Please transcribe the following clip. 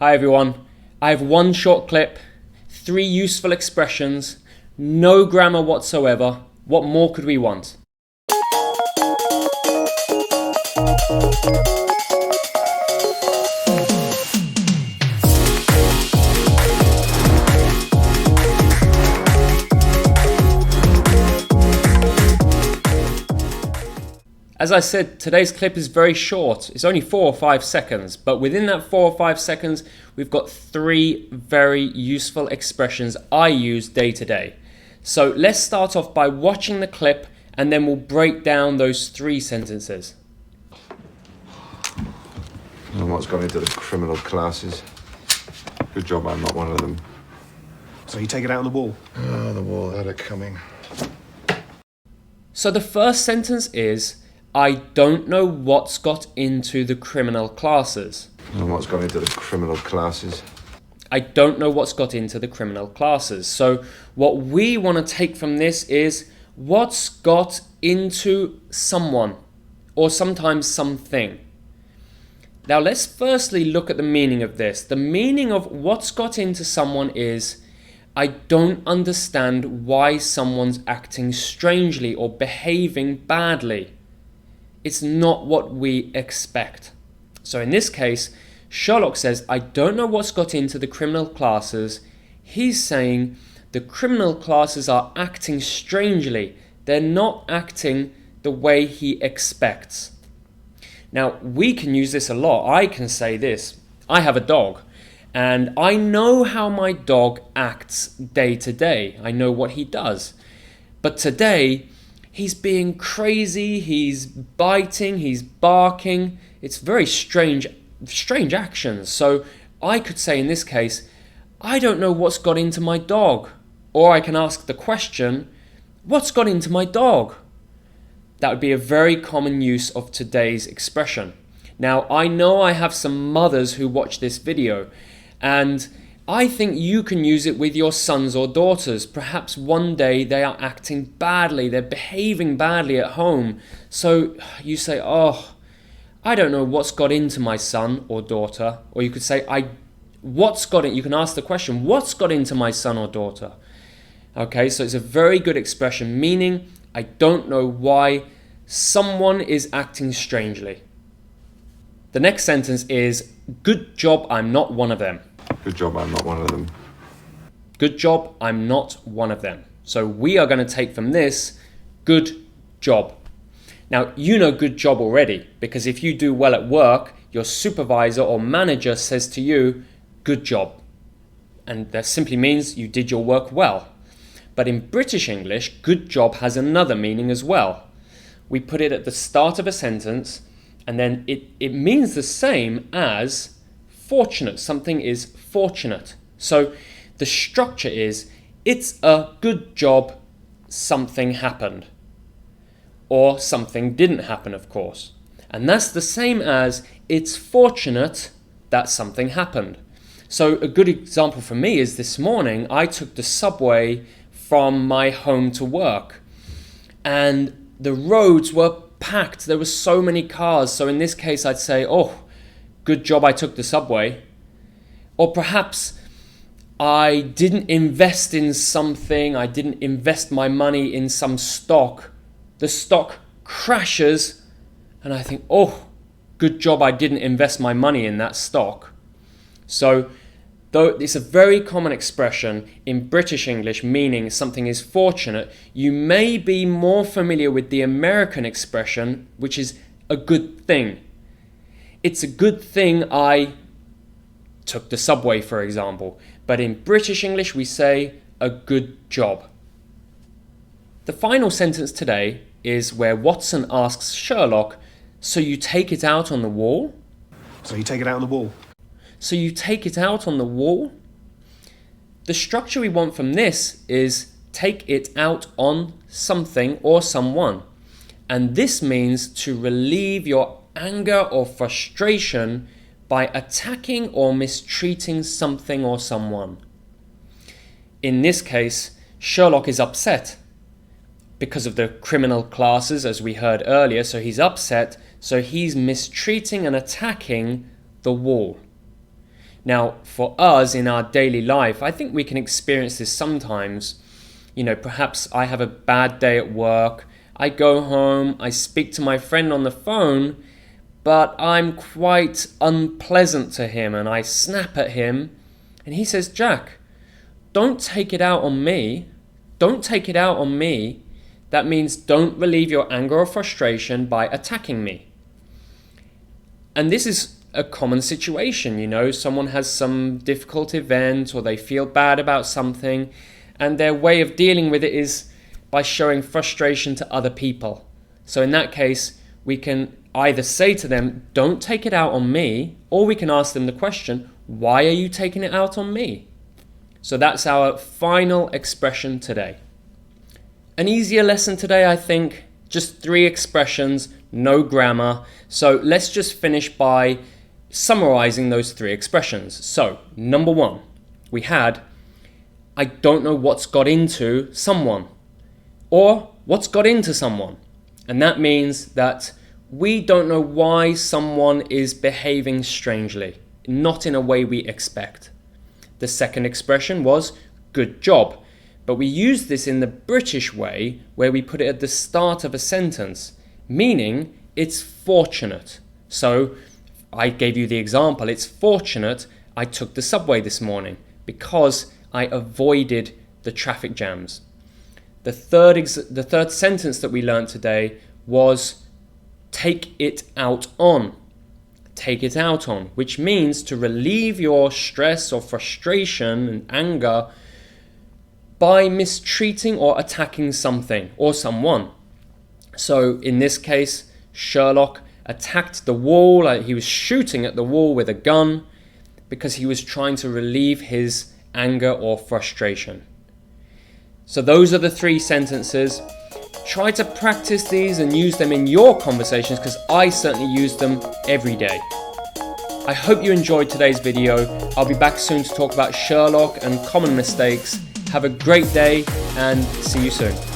Hi everyone, I have one short clip, 3 useful expressions, no grammar whatsoever. What more could we want? As I said, today's clip is very short. It's only 4 or 5 seconds, but within that 4 or 5 seconds, we've got 3 very useful expressions I use day to day. So let's start off by watching the clip and then we'll break down those 3 sentences. And what's gone into the criminal classes? Good job I'm not one of them. So you take it out on the wall? Oh, the wall had it coming. So the first sentence is, I don't know what's got into the criminal classes. And what's gone into the criminal classes? I don't know what's got into the criminal classes. So what we want to take from this is what's got into someone or sometimes something. Now let's firstly look at the meaning of this. The meaning of what's got into someone is I don't understand why someone's acting strangely or behaving badly. It's not what we expect. So in this case, Sherlock says, I don't know what's got into the criminal classes. He's saying the criminal classes are acting strangely. They're not acting the way he expects. Now, we can use this a lot. I can say this. I have a dog, and I know how my dog acts day to day. I know what he does. But today, he's being crazy, he's biting, he's barking. It's very strange actions. So I could say in this case, I don't know what's got into my dog. Or I can ask the question, what's got into my dog? That would be a very common use of today's expression. Now, I know I have some mothers who watch this video, and I think you can use it with your sons or daughters. Perhaps one day they are acting badly, they're behaving badly at home. So you say, oh, I don't know what's got into my son or daughter. Or you could say, you can ask the question, what's got into my son or daughter? Okay, so it's a very good expression, meaning I don't know why someone is acting strangely. The next sentence is, good job, I'm not one of them. Good job I'm not one of them. Good job, I'm not one of them. So we are going to take from this, good job. Now, you know good job already, because if you do well at work, your supervisor or manager says to you, good job. And that simply means you did your work well. But in British English, good job has another meaning as well. We put it at the start of a sentence, and then it means the same as fortunate. Something is fortunate. So the structure is, it's a good job something happened. Or something didn't happen, of course. And that's the same as, it's fortunate that something happened. So a good example for me is this morning, I took the subway from my home to work. And the roads were packed. There were so many cars. So in this case, I'd say, oh, good job I took the subway. Or perhaps I didn't invest in something. I didn't invest my money in some stock. The stock crashes and I think, oh, good job I didn't invest my money in that stock. So though it's a very common expression in British English meaning something is fortunate, you may be more familiar with the American expression, which is a good thing. It's a good thing I took the subway, for example. But in British English, we say a good job. The final sentence today is where Watson asks Sherlock, so you take it out on the wall? So you take it out on the wall? So you take it out on the wall? The structure we want from this is take it out on something or someone. And this means to relieve your anger or frustration by attacking or mistreating something or someone. In this case, Sherlock is upset because of the criminal classes, as we heard earlier, so he's upset, so he's mistreating and attacking the wall. Now, for us in our daily life, I think we can experience this sometimes. You know, perhaps I have a bad day at work, I go home, I speak to my friend on the phone, but I'm quite unpleasant to him and I snap at him and he says, Jack, don't take it out on me. Don't take it out on me. That means don't relieve your anger or frustration by attacking me. And this is a common situation, you know, someone has some difficult event or they feel bad about something and their way of dealing with it is by showing frustration to other people. So in that case, we can either say to them, don't take it out on me, or we can ask them the question, why are you taking it out on me? So that's our final expression today. An easier lesson today, I think, just 3 expressions, no grammar. So let's just finish by summarizing those 3 expressions. So, number 1, we had, I don't know what's got into someone, or what's got into someone. And that means that we don't know why someone is behaving strangely, not in a way we expect. The second expression was, good job. But we use this in the British way where we put it at the start of a sentence, meaning it's fortunate. So I gave you the example, it's fortunate I took the subway this morning because I avoided the traffic jams. The third sentence that we learned today was take it out on. Take it out on, which means to relieve your stress or frustration and anger by mistreating or attacking something or someone. So in this case, Sherlock attacked the wall. He was shooting at the wall with a gun because he was trying to relieve his anger or frustration. So those are the 3 sentences. Try to practice these and use them in your conversations because I certainly use them every day. I hope you enjoyed today's video. I'll be back soon to talk about Sherlock and common mistakes. Have a great day and see you soon.